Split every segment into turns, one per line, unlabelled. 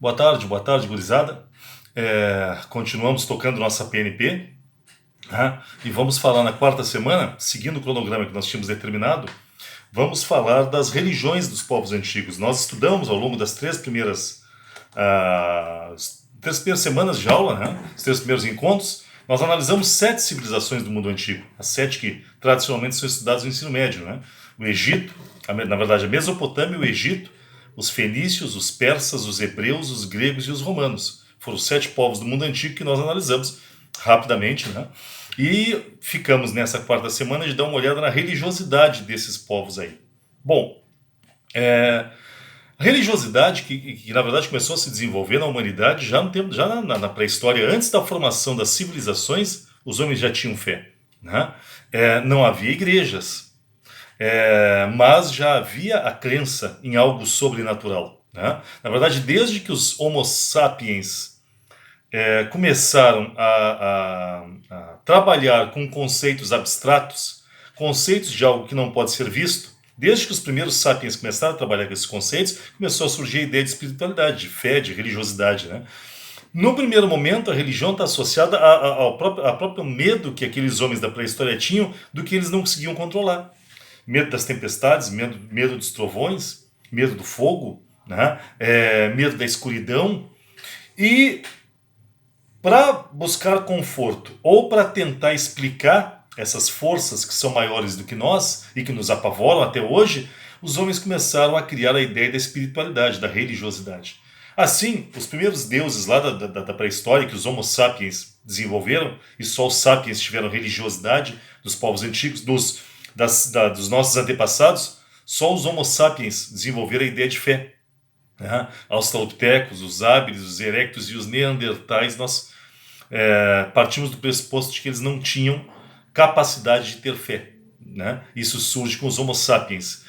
Boa tarde, gurizada. Continuamos tocando nossa PNP, né? E vamos falar na quarta semana, seguindo o cronograma que nós tínhamos determinado, vamos falar das religiões dos povos antigos. Nós estudamos ao longo das três primeiras semanas de aula, né? Os três primeiros encontros, nós analisamos 7 civilizações do mundo antigo, as 7 que tradicionalmente são estudadas no ensino médio, né? O Egito, na verdade a Mesopotâmia, o Egito, os fenícios, os persas, os hebreus, os gregos e os romanos. Foram os 7 povos do mundo antigo que nós analisamos rapidamente, né? E ficamos nessa quarta semana de dar uma olhada na religiosidade desses povos aí. Bom, a religiosidade que na verdade começou a se desenvolver na humanidade já no tempo, já na pré-história, antes da formação das civilizações, os homens já tinham fé, né? Não havia igrejas, mas já havia a crença em algo sobrenatural, né? Na verdade, desde que os Homo sapiens começaram a trabalhar com conceitos abstratos, conceitos de algo que não pode ser visto, desde que os primeiros sapiens começaram a trabalhar com esses conceitos, começou a surgir a ideia de espiritualidade, de fé, de religiosidade, né? No primeiro momento, a religião está associada ao próprio medo que aqueles homens da pré-história tinham do que eles não conseguiam controlar. Medo das tempestades, medo dos trovões, medo do fogo, né? Medo da escuridão. E para buscar conforto ou para tentar explicar essas forças que são maiores do que nós e que nos apavoram até hoje, os homens começaram a criar a ideia da espiritualidade, da religiosidade. Assim, os primeiros deuses lá da pré-história que os Homo sapiens desenvolveram, e só os sapiens tiveram religiosidade dos povos antigos, dos nossos antepassados, só os Homo sapiens desenvolveram a ideia de fé. Australopithecus, os hábiles, os erectos e os neandertais, nós partimos do pressuposto de que eles não tinham capacidade de ter fé, né? Isso surge com os Homo sapiens.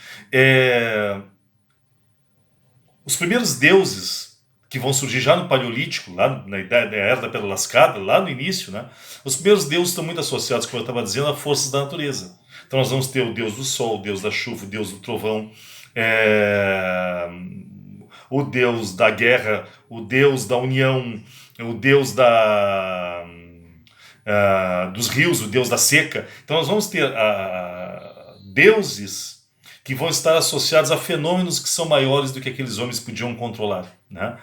Os primeiros deuses que vão surgir já no Paleolítico, lá na Era da Pedra Lascada, lá no início, né? Os primeiros deuses estão muito associados, como eu estava dizendo, a forças da natureza. Então nós vamos ter o deus do sol, o deus da chuva, o deus do trovão, o deus da guerra, o deus da união, o deus dos rios, o deus da seca. Então nós vamos ter deuses que vão estar associados a fenômenos que são maiores do que aqueles homens podiam controlar, né?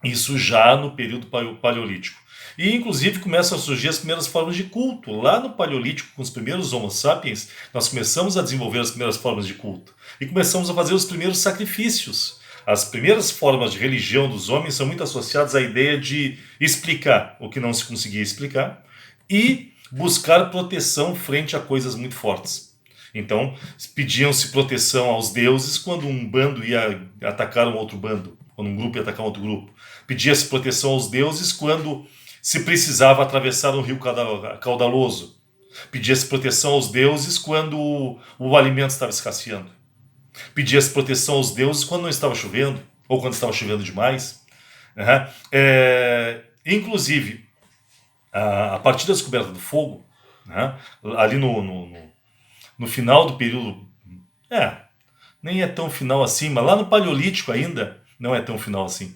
Isso já no período paleolítico. E inclusive começam a surgir as primeiras formas de culto. Lá no Paleolítico, com os primeiros Homo sapiens, nós começamos a desenvolver as primeiras formas de culto. E começamos a fazer os primeiros sacrifícios. As primeiras formas de religião dos homens são muito associadas à ideia de explicar o que não se conseguia explicar e buscar proteção frente a coisas muito fortes. Então, pediam-se proteção aos deuses quando um bando ia atacar um outro bando, quando um grupo ia atacar um outro grupo. Pedia-se proteção aos deuses quando se precisava atravessar um rio caudaloso. Pedia-se proteção aos deuses quando o alimento estava escasseando. Pedia-se proteção aos deuses quando não estava chovendo, ou quando estava chovendo demais. Inclusive, a partir da descoberta do fogo, ali no final do período, nem é tão final assim, mas lá no Paleolítico ainda não é tão final assim.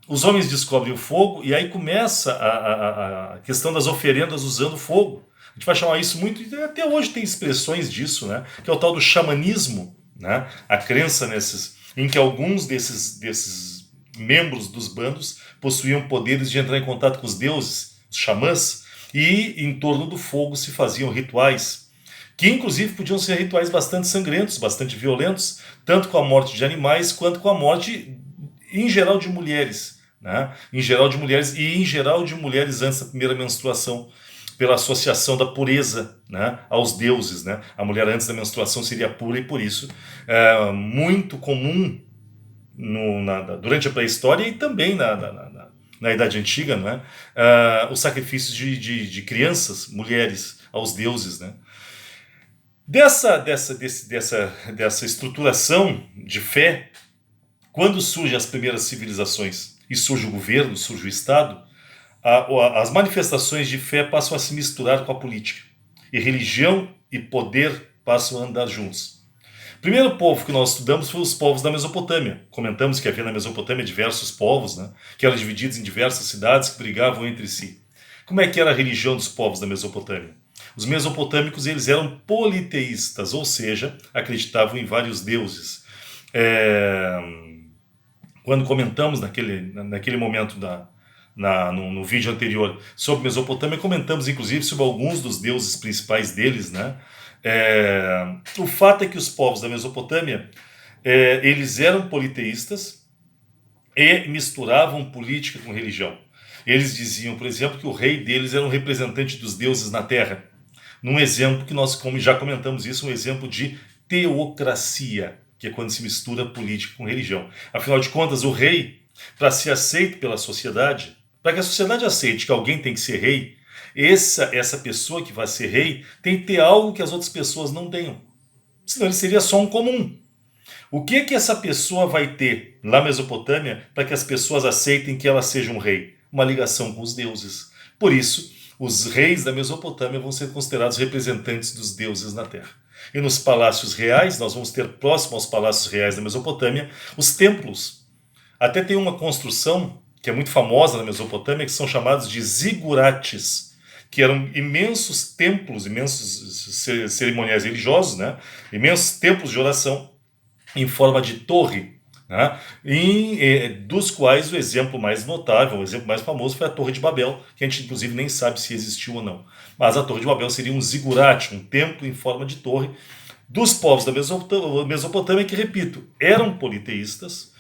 Os homens descobrem o fogo e aí começa a questão das oferendas usando fogo. A gente vai chamar isso muito, e até hoje tem expressões disso, né? Que é o tal do xamanismo, né? A crença em que alguns desses membros dos bandos possuíam poderes de entrar em contato com os deuses, os xamãs, e em torno do fogo se faziam rituais, que inclusive podiam ser rituais bastante sangrentos, bastante violentos, tanto com a morte de animais quanto com a morte, em geral, de mulheres, né? Em geral de mulheres, e em geral de mulheres antes da primeira menstruação, pela associação da pureza, né, aos deuses, né? A mulher antes da menstruação seria pura e por isso muito comum durante a pré-história e também na Idade Antiga, né, os sacrifícios de crianças, mulheres, aos deuses, né? Dessa estruturação de fé, quando surgem as primeiras civilizações e surge o governo, surge o Estado, as manifestações de fé passam a se misturar com a política. E religião e poder passam a andar juntos. Primeiro povo que nós estudamos foi os povos da Mesopotâmia. Comentamos que havia na Mesopotâmia diversos povos, né, que eram divididos em diversas cidades que brigavam entre si. Como é que era a religião dos povos da Mesopotâmia? Os mesopotâmicos eles eram politeístas, ou seja, acreditavam em vários deuses. Quando comentamos naquele momento no vídeo anterior sobre Mesopotâmia, comentamos inclusive sobre alguns dos deuses principais deles, né? O fato é que os povos da Mesopotâmia eles eram politeístas e misturavam política com religião. Eles diziam, por exemplo, que o rei deles era um representante dos deuses na terra. Num exemplo que nós já comentamos isso, um exemplo de teocracia, que é quando se mistura política com religião. Afinal de contas, o rei, para ser aceito pela sociedade, para que a sociedade aceite que alguém tem que ser rei, essa pessoa que vai ser rei tem que ter algo que as outras pessoas não tenham. Senão ele seria só um comum. O que essa pessoa vai ter na Mesopotâmia para que as pessoas aceitem que ela seja um rei? Uma ligação com os deuses. Por isso, os reis da Mesopotâmia vão ser considerados representantes dos deuses na terra. E nos palácios reais, nós vamos ter próximo aos palácios reais da Mesopotâmia, os templos. Até tem uma construção que é muito famosa na Mesopotâmia, que são chamados de zigurates, que eram imensos templos, imensos cerimoniais religiosos, né? Imensos templos de oração em forma de torre, né? Dos quais o exemplo mais notável, o exemplo mais famoso foi a Torre de Babel, que a gente inclusive nem sabe se existiu ou não. Mas a Torre de Babel seria um zigurate, um templo em forma de torre, dos povos da Mesopotâmia, que, repito, eram politeístas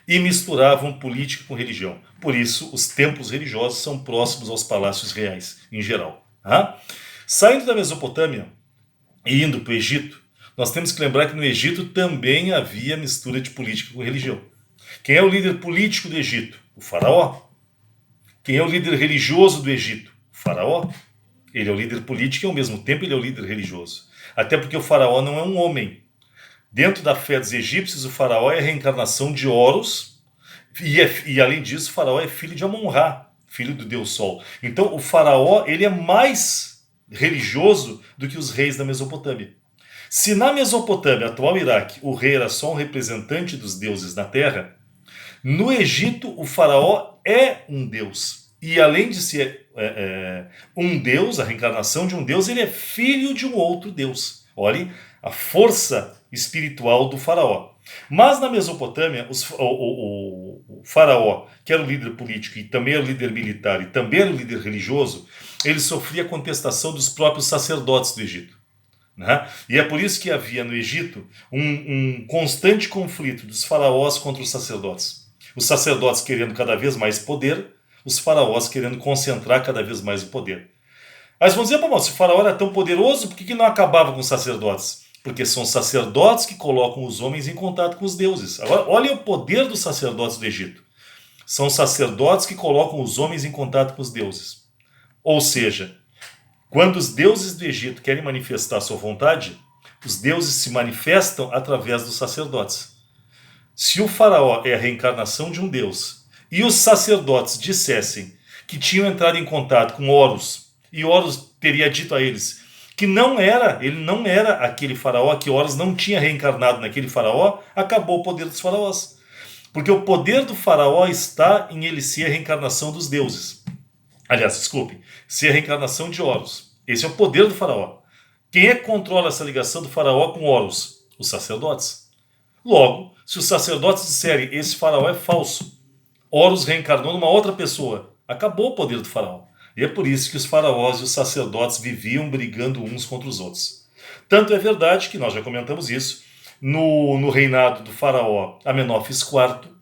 e misturavam política com religião. Por isso, os templos religiosos são próximos aos palácios reais, em geral. Tá? Saindo da Mesopotâmia e indo para o Egito, nós temos que lembrar que no Egito também havia mistura de política com religião. Quem é o líder político do Egito? O faraó. Quem é o líder religioso do Egito? O faraó. Ele é o líder político e ao mesmo tempo ele é o líder religioso. Até porque o faraó não é um homem. Dentro da fé dos egípcios, o faraó é a reencarnação de Horus e além disso, o faraó é filho de Amon-Ra, filho do deus Sol. Então o faraó ele é mais religioso do que os reis da Mesopotâmia. Se na Mesopotâmia, atual Iraque, o rei era só um representante dos deuses na terra, no Egito o faraó é um deus. E além de ser um deus, a reencarnação de um deus, ele é filho de um outro deus. Olhem a força espiritual do faraó. Mas na Mesopotâmia, o faraó, que era o líder político e também era o líder militar e também era o líder religioso, ele sofria contestação dos próprios sacerdotes do Egito. Né? E é por isso que havia no Egito um constante conflito dos faraós contra os sacerdotes. Os sacerdotes querendo cada vez mais poder, os faraós querendo concentrar cada vez mais o poder. Aí vão dizer, se o faraó era tão poderoso, por que não acabava com os sacerdotes? Porque são sacerdotes que colocam os homens em contato com os deuses. Agora, olha o poder dos sacerdotes do Egito. São sacerdotes que colocam os homens em contato com os deuses. Ou seja, quando os deuses do Egito querem manifestar sua vontade, os deuses se manifestam através dos sacerdotes. Se o faraó é a reencarnação de um deus e os sacerdotes dissessem que tinham entrado em contato com Horus e Horus teria dito a eles que ele não era aquele faraó, que Horus não tinha reencarnado naquele faraó, acabou o poder dos faraós. Porque o poder do faraó está em ele ser a reencarnação dos deuses. Aliás, desculpem, ser a reencarnação de Horus. Esse é o poder do faraó. Quem é que controla essa ligação do faraó com Horus? Os sacerdotes. Logo, se os sacerdotes disserem esse faraó é falso, Horus reencarnou numa outra pessoa, acabou o poder do faraó. E é por isso que os faraós e os sacerdotes viviam brigando uns contra os outros. Tanto é verdade que nós já comentamos isso, no reinado do faraó Amenófis IV,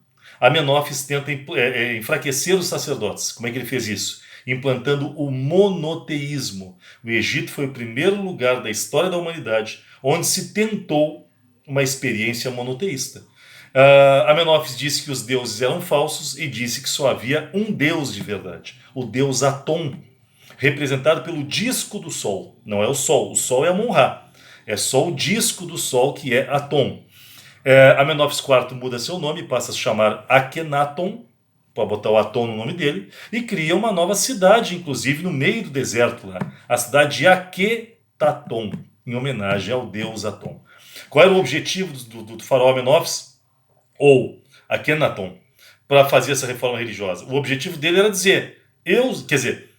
Amenófis tenta enfraquecer os sacerdotes. Como é que ele fez isso? Implantando o monoteísmo. O Egito foi o primeiro lugar da história da humanidade onde se tentou uma experiência monoteísta. Amenófis disse que os deuses eram falsos e disse que só havia um deus de verdade, o deus Atom, representado pelo disco do Sol. Não é o Sol é Amon-Ra. É só o disco do Sol que é Atom. Amenófis IV muda seu nome e passa a se chamar Akhenaton, pode botar o Atom no nome dele, e cria uma nova cidade, inclusive no meio do deserto lá, a cidade de Akhetaton. em homenagem ao deus Atom. Qual era o objetivo do faraó Amenófis, ou Akhenaton, para fazer essa reforma religiosa? O objetivo dele era dizer,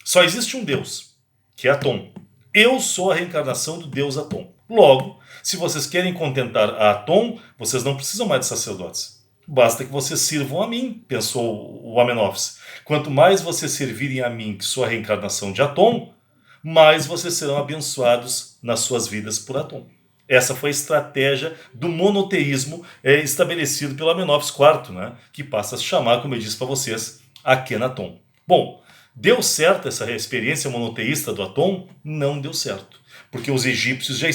só existe um deus, que é Atom. Eu sou a reencarnação do deus Atom. Logo, se vocês querem contentar a Atom, vocês não precisam mais de sacerdotes. Basta que vocês sirvam a mim, pensou o Amenófis. Quanto mais vocês servirem a mim, que sou a reencarnação de Atom, mais vocês serão abençoados nas suas vidas por Atom. Essa foi a estratégia do monoteísmo estabelecido pelo Amenófis IV, né, que passa a se chamar, como eu disse para vocês, Akhenaton. Bom, deu certo essa experiência monoteísta do Atom? Não deu certo. Porque os egípcios já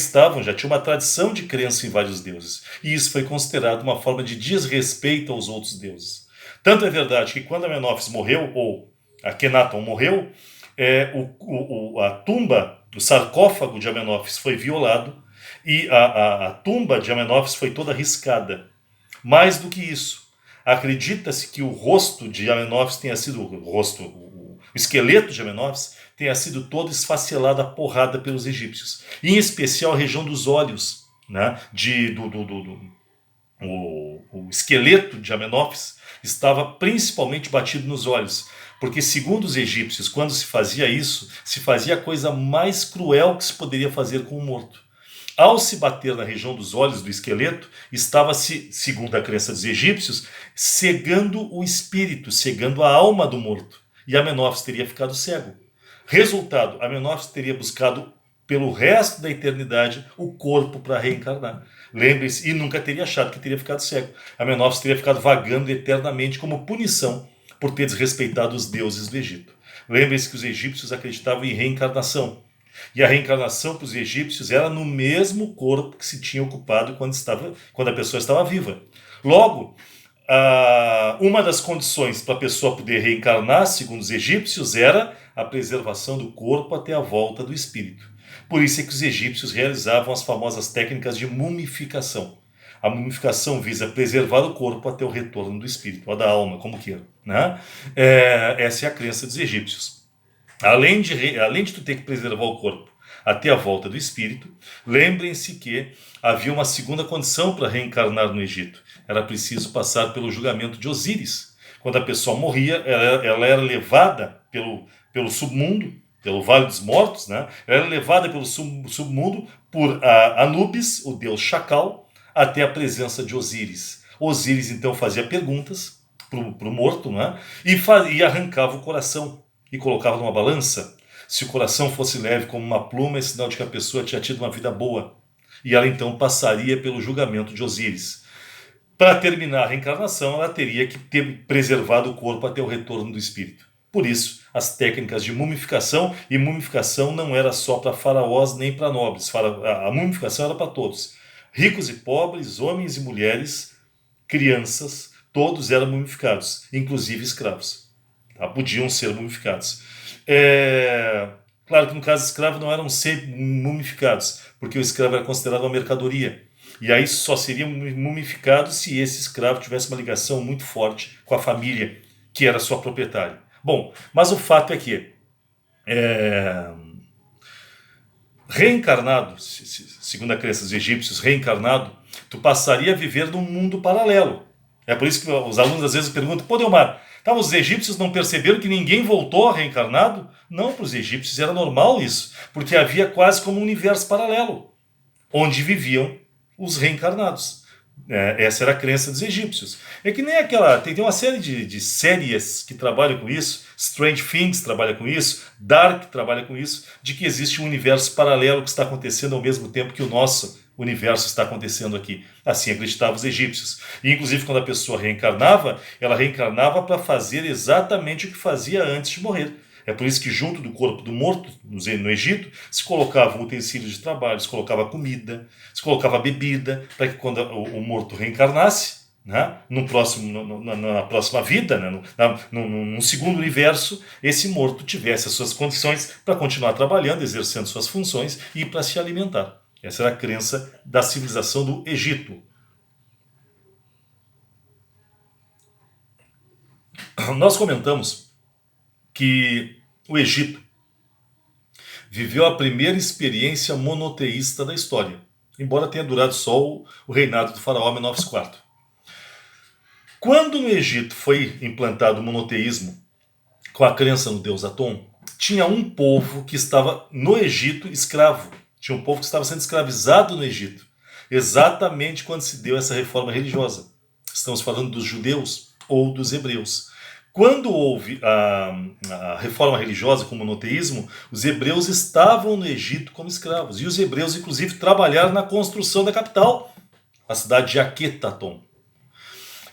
tinham uma tradição de crença em vários deuses. E isso foi considerado uma forma de desrespeito aos outros deuses. Tanto é verdade que quando Amenófis morreu, ou Akhenaton morreu, a tumba, o sarcófago de Amenófis foi violado e a tumba de Amenófis foi toda riscada. Mais do que isso, acredita-se que o rosto de Amenófis tenha sido, o esqueleto de Amenófis tenha sido todo esfacelado a porrada pelos egípcios. Em especial a região dos olhos, né, o esqueleto de Amenófis estava principalmente batido nos olhos, porque segundo os egípcios, quando se fazia isso, se fazia a coisa mais cruel que se poderia fazer com o morto. Ao se bater na região dos olhos do esqueleto, estava-se, segundo a crença dos egípcios, cegando o espírito, cegando a alma do morto. E Amenófis teria ficado cego. Resultado, Amenófis teria buscado pelo resto da eternidade o corpo para reencarnar. Lembre-se, e nunca teria achado que teria ficado cego. Amenófis teria ficado vagando eternamente como punição por ter desrespeitado os deuses do Egito. Lembre-se que os egípcios acreditavam em reencarnação. E a reencarnação para os egípcios era no mesmo corpo que se tinha ocupado quando a pessoa estava viva. Logo, uma das condições para a pessoa poder reencarnar, segundo os egípcios, era a preservação do corpo até a volta do espírito. Por isso é que os egípcios realizavam as famosas técnicas de mumificação. A mumificação visa preservar o corpo até o retorno do espírito, ou da alma, como queira. Né? Essa é a crença dos egípcios. Além de tu ter que preservar o corpo até a volta do espírito, lembrem-se que havia uma segunda condição para reencarnar no Egito. Era preciso passar pelo julgamento de Osíris. Quando a pessoa morria, ela era levada pelo submundo, pelo Vale dos Mortos, né? Ela era levada pelo submundo por Anubis, o deus Chacal, até a presença de Osíris. Osíris então fazia perguntas para o morto, né? E arrancava o coração e colocava numa balança. Se o coração fosse leve como uma pluma, é sinal de que a pessoa tinha tido uma vida boa. E ela então passaria pelo julgamento de Osíris. Para terminar a reencarnação, ela teria que ter preservado o corpo até o retorno do espírito. Por isso, as técnicas de mumificação, e mumificação não era só para faraós nem para nobres. A mumificação era para todos. Ricos e pobres, homens e mulheres, crianças, todos eram mumificados, inclusive escravos. Podiam ser mumificados. Claro que no caso escravo não eram sempre mumificados, porque o escravo era considerado uma mercadoria. E aí só seria mumificado se esse escravo tivesse uma ligação muito forte com a família que era sua proprietária. Bom, mas o fato é que reencarnado, segundo a crença dos egípcios, reencarnado, tu passaria a viver num mundo paralelo. É por isso que os alunos às vezes perguntam, pô, Delmar, os egípcios não perceberam que ninguém voltou reencarnado? Não, para os egípcios era normal isso, porque havia quase como um universo paralelo, onde viviam os reencarnados. Essa era a crença dos egípcios. É que nem aquela... Tem uma série de séries que trabalham com isso, Strange Things trabalha com isso, Dark trabalha com isso, de que existe um universo paralelo que está acontecendo ao mesmo tempo que o nosso universo está acontecendo aqui. Assim acreditavam os egípcios. E inclusive quando a pessoa reencarnava, ela reencarnava para fazer exatamente o que fazia antes de morrer. É por isso que junto do corpo do morto, no Egito, se colocavam utensílios de trabalho, se colocava comida, se colocava bebida, para que quando o morto reencarnasse, né, na próxima vida, né, num segundo universo, esse morto tivesse as suas condições para continuar trabalhando, exercendo suas funções e para se alimentar. Essa era a crença da civilização do Egito. Nós comentamos que o Egito viveu a primeira experiência monoteísta da história, embora tenha durado só o reinado do faraó Menófis IV. Quando no Egito foi implantado o monoteísmo, com a crença no deus Atom, tinha um povo que estava no Egito escravo. Tinha um povo que estava sendo escravizado no Egito, exatamente quando se deu essa reforma religiosa. Estamos falando dos judeus ou dos hebreus. Quando houve a reforma religiosa com o monoteísmo, os hebreus estavam no Egito como escravos. E os hebreus, inclusive, trabalharam na construção da capital, a cidade de Aquetaton.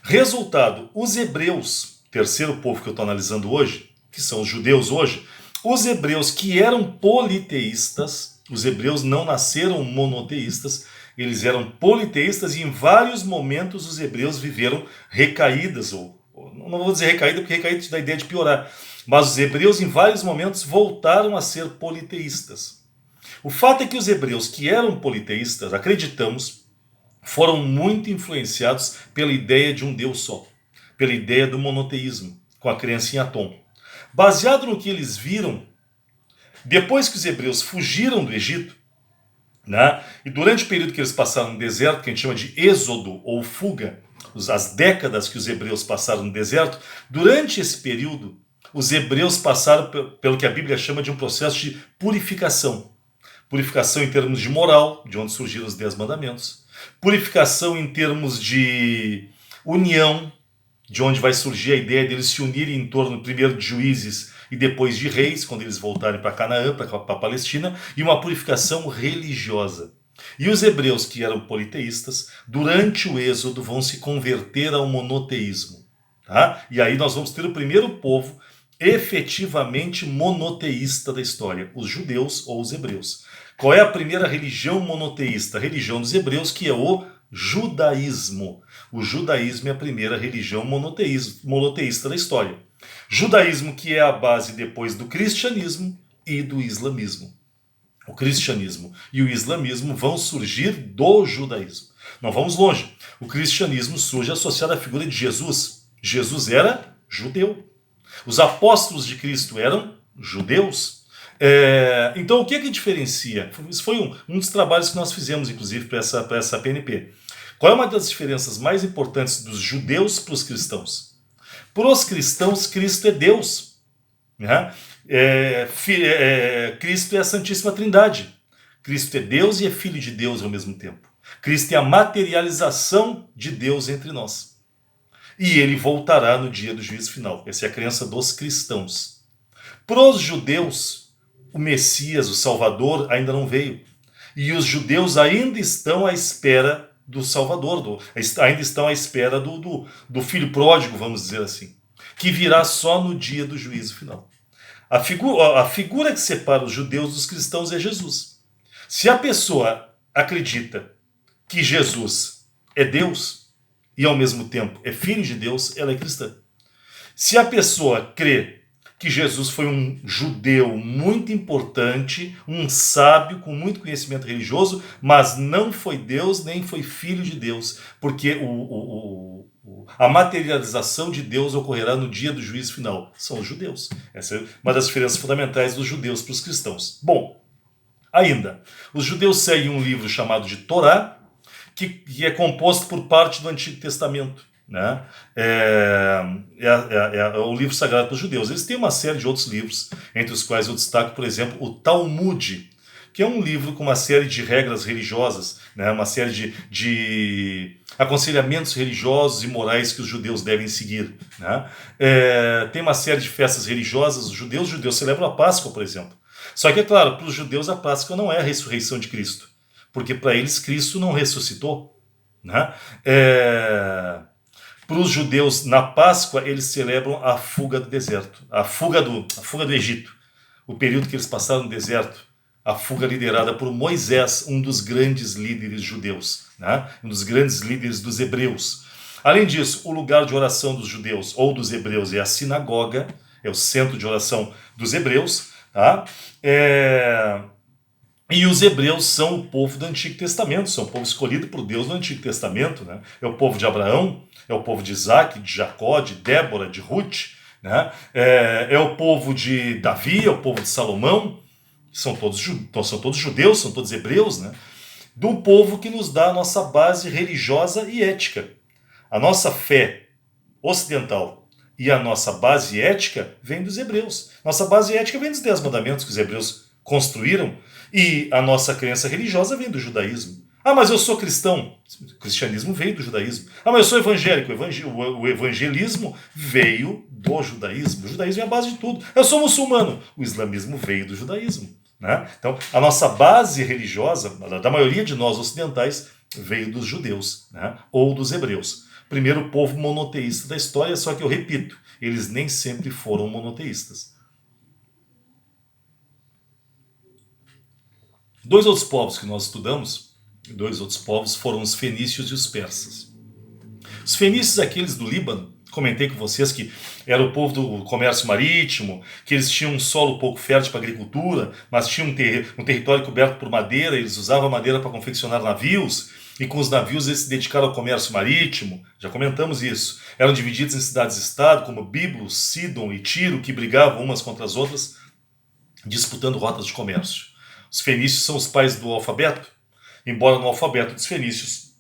Resultado, os hebreus, terceiro povo que eu estou analisando hoje, que são os judeus hoje, os hebreus que eram politeístas, os hebreus não nasceram monoteístas, eles eram politeístas e em vários momentos os hebreus viveram recaídas, ou não vou dizer recaída porque recaída te dá a ideia de piorar, mas os hebreus em vários momentos voltaram a ser politeístas. O fato é que os hebreus que eram politeístas, acreditamos, foram muito influenciados pela ideia de um Deus só, pela ideia do monoteísmo, com a crença em Atom. Baseado no que eles viram, depois que os hebreus fugiram do Egito, né, e durante o período que eles passaram no deserto, que a gente chama de êxodo ou fuga, as décadas que os hebreus passaram no deserto, durante esse período, os hebreus passaram pelo que a Bíblia chama de um processo de purificação. Purificação em termos de moral, de onde surgiram os 10 mandamentos. Purificação em termos de união, de onde vai surgir a ideia deles se unirem em torno primeiro de juízes e depois de reis, quando eles voltarem para Canaã, para a Palestina, e uma purificação religiosa. E os hebreus que eram politeístas, durante o êxodo vão se converter ao monoteísmo. Tá? E aí nós vamos ter o primeiro povo efetivamente monoteísta da história, os judeus ou os hebreus. Qual é a primeira religião monoteísta? A religião dos hebreus, que é o judaísmo. O judaísmo é a primeira religião monoteísta da história. Judaísmo que é a base depois do cristianismo e do islamismo. O cristianismo e o islamismo vão surgir do judaísmo. Não vamos longe. O cristianismo surge associado à figura de Jesus. Jesus era judeu. Os apóstolos de Cristo eram judeus. Então o que é que diferencia? Isso foi um dos trabalhos que nós fizemos, inclusive, para essa PNP. Qual é uma das diferenças mais importantes dos judeus para os cristãos? Para os cristãos, Cristo é Deus. Né? Cristo é a Santíssima Trindade. Cristo é Deus e é Filho de Deus ao mesmo tempo. Cristo é a materialização de Deus entre nós. E ele voltará no dia do juízo final. Essa é a crença dos cristãos. Para os judeus, o Messias, o Salvador, ainda não veio. E os judeus ainda estão à espera do Salvador, ainda estão à espera do filho pródigo, vamos dizer assim, que virá só no dia do juízo final. A figura que separa os judeus dos cristãos é Jesus. Se a pessoa acredita que Jesus é Deus e ao mesmo tempo é filho de Deus, ela é cristã. Se a pessoa crê que Jesus foi um judeu muito importante, um sábio com muito conhecimento religioso, mas não foi Deus nem foi filho de Deus, porque a materialização de Deus ocorrerá no dia do juízo final. São os judeus. Essa é uma das diferenças fundamentais dos judeus para os cristãos. Bom, ainda, os judeus seguem um livro chamado de Torá, que é composto por parte do Antigo Testamento. Né? É o livro sagrado para os judeus. Eles têm uma série de outros livros, entre os quais eu destaco, por exemplo, o Talmud, que é um livro com uma série de regras religiosas, né? Uma série de aconselhamentos religiosos e morais que os judeus devem seguir. Né? Tem uma série de festas religiosas. Os judeus celebram a Páscoa, por exemplo. Só que, é claro, para os judeus a Páscoa não é a ressurreição de Cristo, porque para eles Cristo não ressuscitou. Né? Para os judeus, na Páscoa, eles celebram a fuga do deserto, a fuga do Egito, o período que eles passaram no deserto, a fuga liderada por Moisés, um dos grandes líderes judeus, né? Um dos grandes líderes dos hebreus. Além disso, o lugar de oração dos judeus ou dos hebreus é a sinagoga, é o centro de oração dos hebreus. Tá? E os hebreus são o povo do Antigo Testamento, são o povo escolhido por Deus no Antigo Testamento. Né? É o povo de Abraão, é o povo de Isaac, de Jacó, de Débora, de Ruth. Né? É o povo de Davi, é o povo de Salomão. são todos judeus, são todos hebreus, né? Do povo que nos dá a nossa base religiosa e ética. A nossa fé ocidental e a nossa base ética vem dos hebreus. Nossa base ética vem dos 10 mandamentos que os hebreus construíram e a nossa crença religiosa vem do judaísmo. Ah, mas eu sou cristão. O cristianismo veio do judaísmo. Ah, mas eu sou evangélico. O evangelismo veio do judaísmo. O judaísmo é a base de tudo. Eu sou muçulmano. O islamismo veio do judaísmo. Né? Então, a nossa base religiosa, da maioria de nós ocidentais, veio dos judeus, né? Ou dos hebreus. Primeiro povo monoteísta da história, só que eu repito, eles nem sempre foram monoteístas. Dois outros povos que nós estudamos, foram os fenícios e os persas. Os fenícios, aqueles do Líbano, comentei com vocês que era o povo do comércio marítimo, que eles tinham um solo pouco fértil para agricultura, mas tinham um território coberto por madeira, eles usavam a madeira para confeccionar navios, e com os navios eles se dedicaram ao comércio marítimo, já comentamos isso. Eram divididos em cidades-estado, como Biblos, Sidon e Tiro, que brigavam umas contra as outras, disputando rotas de comércio. Os fenícios são os pais do alfabeto, embora no alfabeto dos fenícios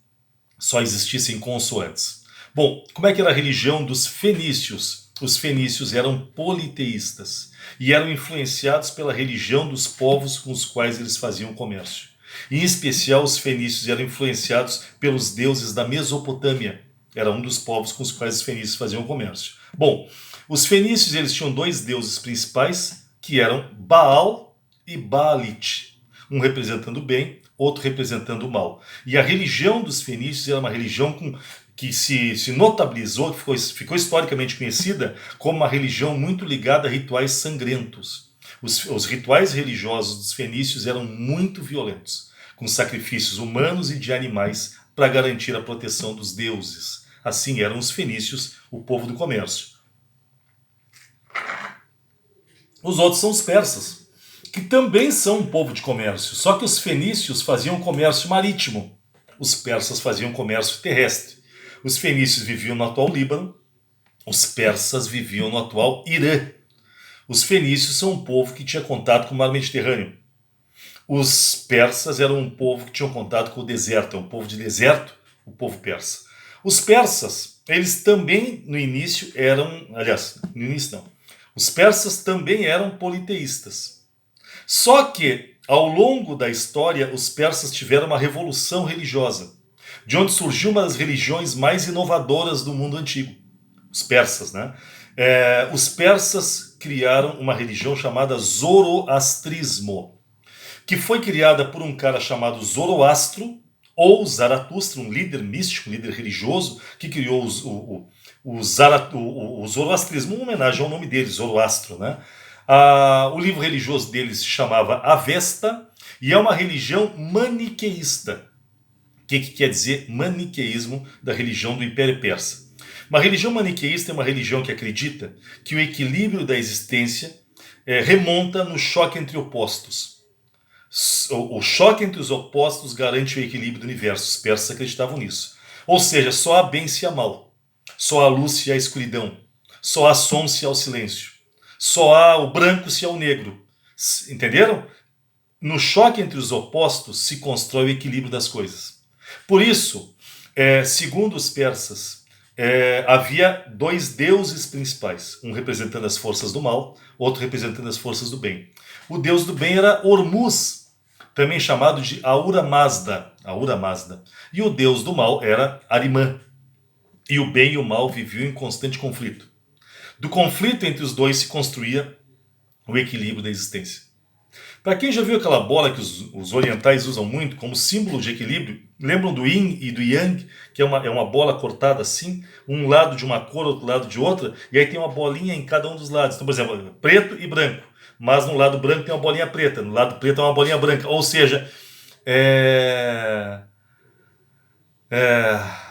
só existissem consoantes. Bom, como é que era a religião dos fenícios? Os fenícios eram politeístas e eram influenciados pela religião dos povos com os quais eles faziam comércio. Em especial, os fenícios eram influenciados pelos deuses da Mesopotâmia. Era um dos povos com os quais os fenícios faziam comércio. Bom, os fenícios eles tinham dois deuses principais, que eram Baal e Baalit. Um representando o bem, outro representando o mal. E a religião dos fenícios era uma religião que se notabilizou, que ficou historicamente conhecida como uma religião muito ligada a rituais sangrentos. Os rituais religiosos dos fenícios eram muito violentos, com sacrifícios humanos e de animais para garantir a proteção dos deuses. Assim eram os fenícios, o povo do comércio. Os outros são os persas, que também são um povo de comércio, só que os fenícios faziam comércio marítimo, os persas faziam comércio terrestre. Os fenícios viviam no atual Líbano, os persas viviam no atual Irã. Os fenícios são um povo que tinha contato com o mar Mediterrâneo. Os persas eram um povo que tinha contato com o deserto, é um povo de deserto, o povo persa. Os persas, eles também no início eram, no início não, os persas também eram politeístas. Só que, ao longo da história, os persas tiveram uma revolução religiosa, de onde surgiu uma das religiões mais inovadoras do mundo antigo. Os persas, né? Os persas criaram uma religião chamada Zoroastrismo, que foi criada por um cara chamado Zoroastro, ou Zaratustra, um líder místico, um líder religioso, que criou o Zoroastrismo, uma homenagem ao nome dele, Zoroastro, né? O livro religioso deles se chamava Avesta, e é uma religião maniqueísta. O que quer dizer maniqueísmo da religião do Império Persa? Uma religião maniqueísta é uma religião que acredita que o equilíbrio da existência remonta no choque entre opostos. O choque entre os opostos garante o equilíbrio do universo. Os persas acreditavam nisso. Ou seja, só há bem se há mal. Só há luz se há escuridão. Só há som se há o silêncio. Só há o branco se há o negro. Entenderam? No choque entre os opostos se constrói o equilíbrio das coisas. Por isso, segundo os persas, havia dois deuses principais, um representando as forças do mal, outro representando as forças do bem. O deus do bem era Ormuz, também chamado de Ahura Mazda. E o deus do mal era Arimã. E o bem e o mal viviam em constante conflito. Do conflito entre os dois se construía o equilíbrio da existência. Para quem já viu aquela bola que os orientais usam muito como símbolo de equilíbrio, lembram do yin e do yang, que é uma bola cortada assim, um lado de uma cor, outro lado de outra, e aí tem uma bolinha em cada um dos lados. Então, por exemplo, preto e branco, mas no lado branco tem uma bolinha preta, no lado preto é uma bolinha branca. Ou seja,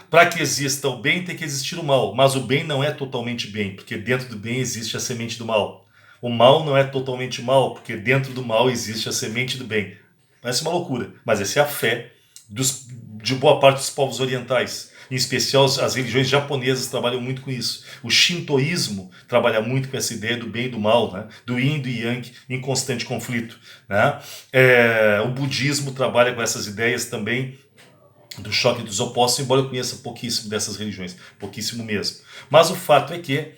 para que exista o bem tem que existir o mal, mas o bem não é totalmente bem, porque dentro do bem existe a semente do mal. O mal não é totalmente mal, porque dentro do mal existe a semente do bem. Parece uma loucura, mas essa é a fé de boa parte dos povos orientais. Em especial, as religiões japonesas trabalham muito com isso. O shintoísmo trabalha muito com essa ideia do bem e do mal, né? Do yin e do yang em constante conflito, né? O budismo trabalha com essas ideias também do choque dos opostos, embora eu conheça pouquíssimo dessas religiões, pouquíssimo mesmo. Mas o fato é que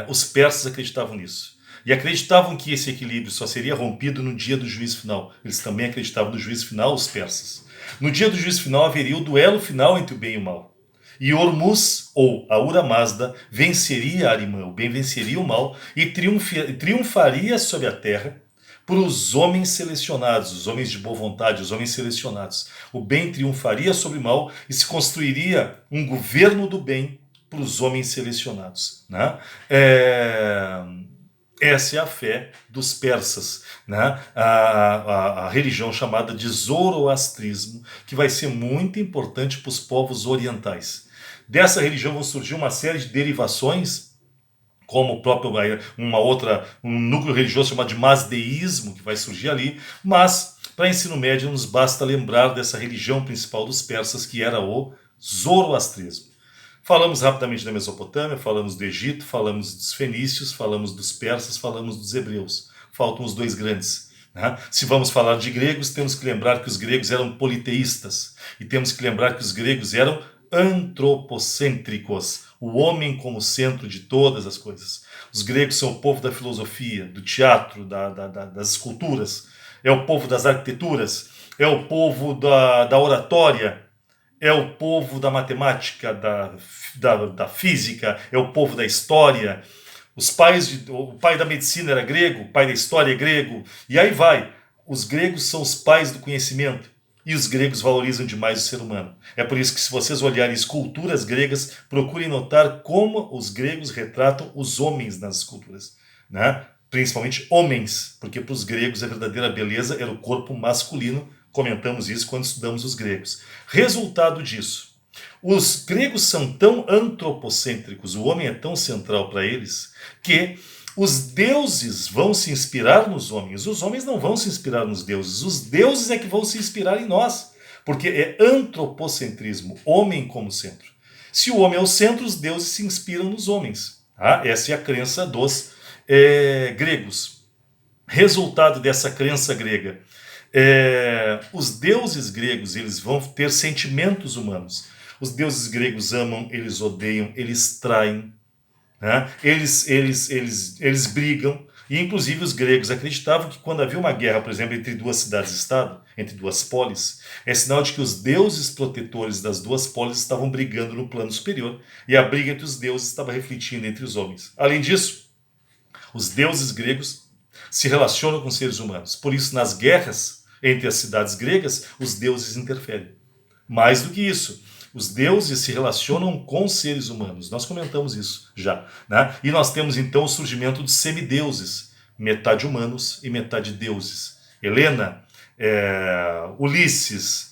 os persas acreditavam nisso. E acreditavam que esse equilíbrio só seria rompido no dia do juízo final. Eles também acreditavam no juízo final, os persas. No dia do juízo final haveria o duelo final entre o bem e o mal. E Hormuz, ou Ahura Mazda, venceria Arimã, o bem venceria o mal e triunfaria sobre a terra por os homens selecionados, os homens de boa vontade, os homens selecionados. O bem triunfaria sobre o mal e se construiria um governo do bem para os homens selecionados, né? Essa é a fé dos persas, né? A religião chamada de Zoroastrismo, que vai ser muito importante para os povos orientais. Dessa religião vão surgir uma série de derivações, como o próprio um núcleo religioso chamado de Mazdeísmo, que vai surgir ali, mas para ensino médio nos basta lembrar dessa religião principal dos persas, que era o Zoroastrismo. Falamos rapidamente da Mesopotâmia, falamos do Egito, falamos dos fenícios, falamos dos persas, falamos dos hebreus. Faltam os dois grandes, né? Se vamos falar de gregos, temos que lembrar que os gregos eram politeístas, e temos que lembrar que os gregos eram antropocêntricos, o homem como centro de todas as coisas. Os gregos são o povo da filosofia, do teatro, das esculturas, é o povo das arquiteturas, é o povo da oratória, é o povo da matemática, da física, é o povo da história. O pai da medicina era grego, o pai da história é grego, e aí vai. Os gregos são os pais do conhecimento. E os gregos valorizam demais o ser humano. É por isso que, se vocês olharem esculturas gregas, procurem notar como os gregos retratam os homens nas esculturas, né? Principalmente homens, porque para os gregos a verdadeira beleza era o corpo masculino. Comentamos isso quando estudamos os gregos. Resultado disso, os gregos são tão antropocêntricos, o homem é tão central para eles, que os deuses vão se inspirar nos homens. Os homens não vão se inspirar nos deuses. Os deuses é que vão se inspirar em nós. Porque é antropocentrismo, homem como centro. Se o homem é o centro, os deuses se inspiram nos homens. Tá? Essa é a crença dos gregos. Resultado dessa crença grega. Os deuses gregos, eles vão ter sentimentos humanos. Os deuses gregos amam, eles odeiam, eles traem. Né? Eles brigam, e inclusive os gregos acreditavam que quando havia uma guerra, por exemplo, entre duas cidades-estado, entre duas polis, é sinal de que os deuses protetores das duas polis estavam brigando no plano superior, e a briga entre os deuses estava refletindo entre os homens. Além disso, os deuses gregos se relacionam com os seres humanos, por isso nas guerras entre as cidades gregas, os deuses interferem. Mais do que isso, os deuses se relacionam com os seres humanos. Nós comentamos isso já, né? E nós temos então o surgimento dos semideuses, metade humanos e metade deuses. Helena, Ulisses,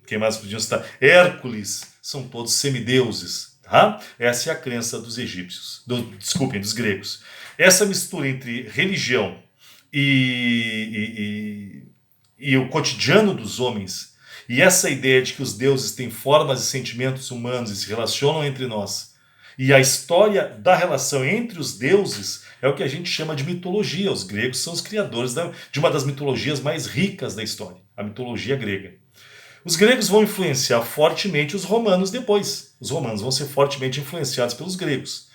quem mais podia citar? Hércules, são todos semideuses. Tá? Essa é a crença dos egípcios, dos gregos. Essa mistura entre religião e o cotidiano dos homens, e essa ideia de que os deuses têm formas e sentimentos humanos e se relacionam entre nós, e a história da relação entre os deuses é o que a gente chama de mitologia. Os gregos são os criadores de uma das mitologias mais ricas da história, a mitologia grega. Os gregos vão influenciar fortemente os romanos depois. Os romanos vão ser fortemente influenciados pelos gregos.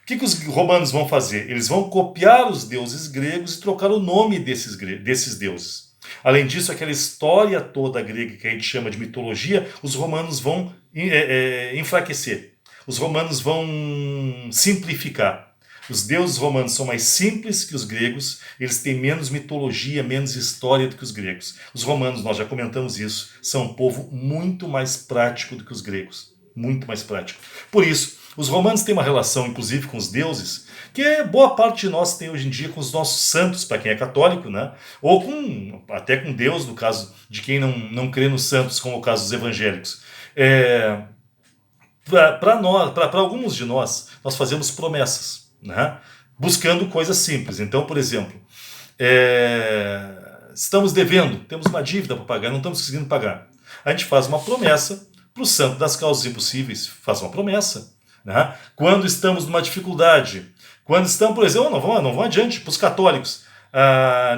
O que os romanos vão fazer? Eles vão copiar os deuses gregos e trocar o nome desses deuses. Além disso, aquela história toda grega que a gente chama de mitologia, os romanos vão enfraquecer. Os romanos vão simplificar. Os deuses romanos são mais simples que os gregos, eles têm menos mitologia, menos história do que os gregos. Os romanos, nós já comentamos isso, são um povo muito mais prático do que os gregos. Muito mais prático. Por isso, os romanos têm uma relação, inclusive, com os deuses, que boa parte de nós tem hoje em dia com os nossos santos, para quem é católico, né? Ou até com Deus, no caso de quem não crê nos santos, como o caso dos evangélicos. Para alguns de nós fazemos promessas, né? Buscando coisas simples. Então, por exemplo, estamos devendo, temos uma dívida para pagar, não estamos conseguindo pagar. a gente faz uma promessa para o santo das causas impossíveis, faz uma promessa. Né? Quando estamos numa dificuldade, quando estamos, por exemplo, não vão adiante, para os católicos,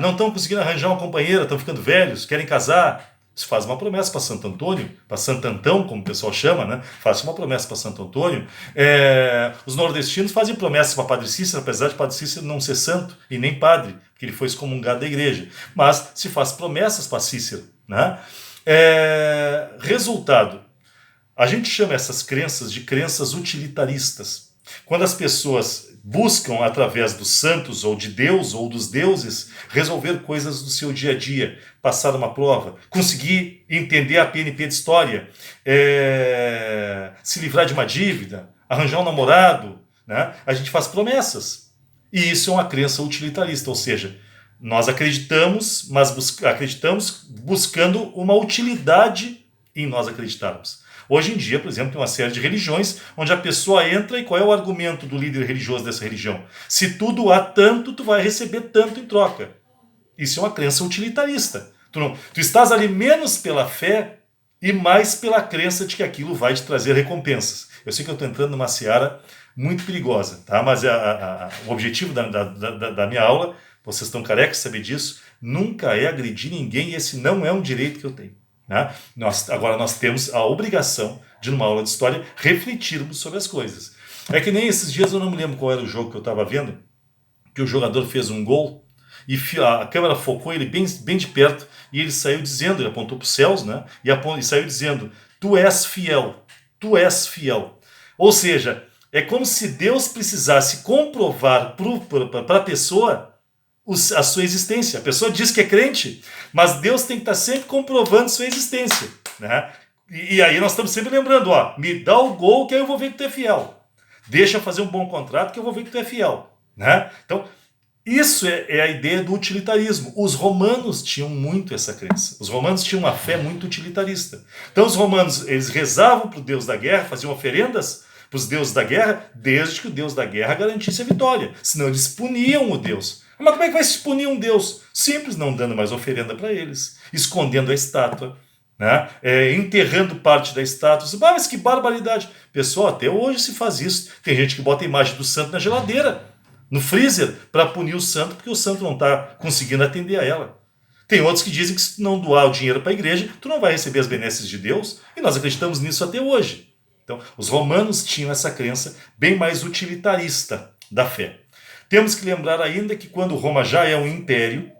não estão conseguindo arranjar uma companheira, estão ficando velhos, querem casar, se faz uma promessa para Santo Antônio, para Santo Antão, como o pessoal chama, né? Faz uma promessa para Santo Antônio. Os nordestinos fazem promessas para Padre Cícero, apesar de Padre Cícero não ser santo e nem padre, porque ele foi excomungado da igreja. Mas se faz promessas para Cícero. Né? Resultado, a gente chama essas crenças de crenças utilitaristas. Quando as pessoas buscam, através dos santos, ou de Deus, ou dos deuses, resolver coisas do seu dia a dia, passar uma prova, conseguir entender a PNP de história, se livrar de uma dívida, arranjar um namorado, né? A gente faz promessas. E isso é uma crença utilitarista, ou seja, nós acreditamos, mas acreditamos buscando uma utilidade em nós acreditarmos. Hoje em dia, por exemplo, tem uma série de religiões onde a pessoa entra e qual é o argumento do líder religioso dessa religião? Se tudo há tanto, tu vai receber tanto em troca. Isso é uma crença utilitarista. Tu estás ali menos pela fé e mais pela crença de que aquilo vai te trazer recompensas. Eu sei que eu estou entrando numa seara muito perigosa, tá? Mas o objetivo da minha aula, vocês estão carecas de saber disso, nunca é agredir ninguém e esse não é um direito que eu tenho. Né? Agora nós temos a obrigação de, numa aula de história, refletirmos sobre as coisas. É que nem esses dias, eu não me lembro qual era o jogo que eu estava vendo, que o jogador fez um gol e a câmera focou ele bem de perto e ele saiu dizendo, ele apontou para os céus, né? E saiu dizendo, tu és fiel, tu és fiel. Ou seja, é como se Deus precisasse comprovar para a pessoa a sua existência. A pessoa diz que é crente, mas Deus tem que estar sempre comprovando sua existência. Né? E aí nós estamos sempre lembrando, me dá o gol que aí eu vou ver que tu é fiel. Deixa eu fazer um bom contrato que eu vou ver que tu é fiel. Né? Então, isso é a ideia do utilitarismo. Os romanos tinham muito essa crença. Os romanos tinham uma fé muito utilitarista. Então os romanos, eles rezavam para o Deus da guerra, faziam oferendas para os deuses da guerra, desde que o Deus da guerra garantisse a vitória. Senão eles puniam o Deus. Mas como é que vai se punir um Deus? Simples, não dando mais oferenda para eles, escondendo a estátua, né? Enterrando parte da estátua. Mas que barbaridade! Pessoal, até hoje se faz isso. Tem gente que bota a imagem do santo na geladeira, no freezer, para punir o santo, porque o santo não está conseguindo atender a ela. Tem outros que dizem que se tu não doar o dinheiro para a igreja, tu não vai receber as benesses de Deus, e nós acreditamos nisso até hoje. Então, os romanos tinham essa crença bem mais utilitarista da fé. Temos que lembrar ainda que quando Roma já é um império,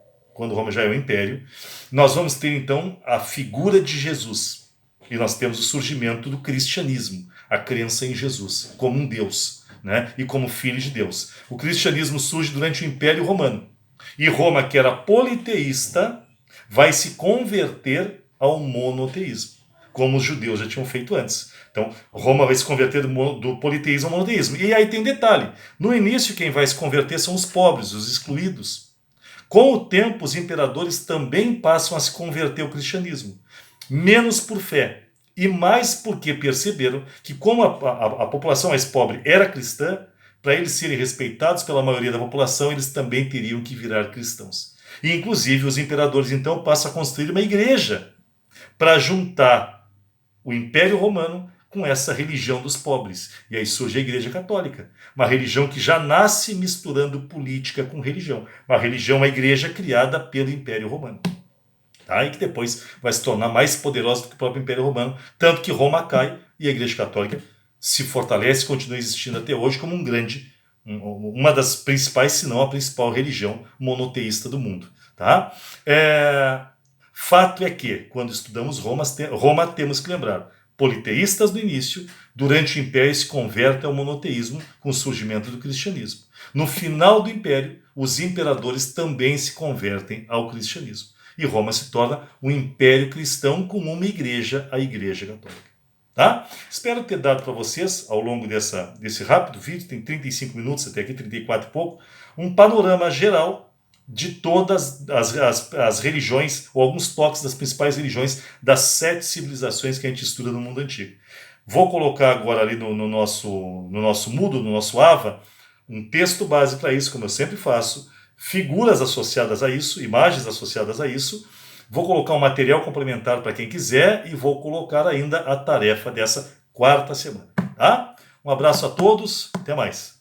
nós vamos ter então a figura de Jesus. E nós temos o surgimento do cristianismo, a crença em Jesus, como um Deus, né? E como filho de Deus. O cristianismo surge durante o Império Romano. E Roma, que era politeísta, vai se converter ao monoteísmo, como os judeus já tinham feito antes. Então, Roma vai se converter do politeísmo ao monoteísmo. E aí tem detalhe. No início, quem vai se converter são os pobres, os excluídos. Com o tempo, os imperadores também passam a se converter ao cristianismo. Menos por fé. E mais porque perceberam que como a população mais pobre era cristã, para eles serem respeitados pela maioria da população, eles também teriam que virar cristãos. E, inclusive, os imperadores, então, passam a construir uma igreja para juntar o Império Romano com essa religião dos pobres. E aí surge a Igreja Católica, uma religião que já nasce misturando política com religião. Uma religião, uma igreja criada pelo Império Romano. Tá? E que depois vai se tornar mais poderosa do que o próprio Império Romano, tanto que Roma cai e a Igreja Católica se fortalece e continua existindo até hoje como uma das principais, se não a principal religião monoteísta do mundo. Tá? Fato é que, quando estudamos Roma, temos que lembrar, politeístas no início, durante o Império se convertem ao monoteísmo com o surgimento do cristianismo. No final do Império, os imperadores também se convertem ao cristianismo. E Roma se torna um império cristão com uma igreja, a Igreja Católica. Tá? Espero ter dado para vocês, ao longo desse rápido vídeo, tem 35 minutos, até aqui 34 e pouco, um panorama geral de todas as religiões, ou alguns toques das principais religiões das 7 civilizações que a gente estuda no mundo antigo. Vou colocar agora ali no nosso Moodle, no nosso Ava, um texto base para isso, como eu sempre faço, figuras associadas a isso, imagens associadas a isso, Vou colocar um material complementar para quem quiser e vou colocar ainda a tarefa dessa quarta semana, tá? Um abraço a todos, até mais.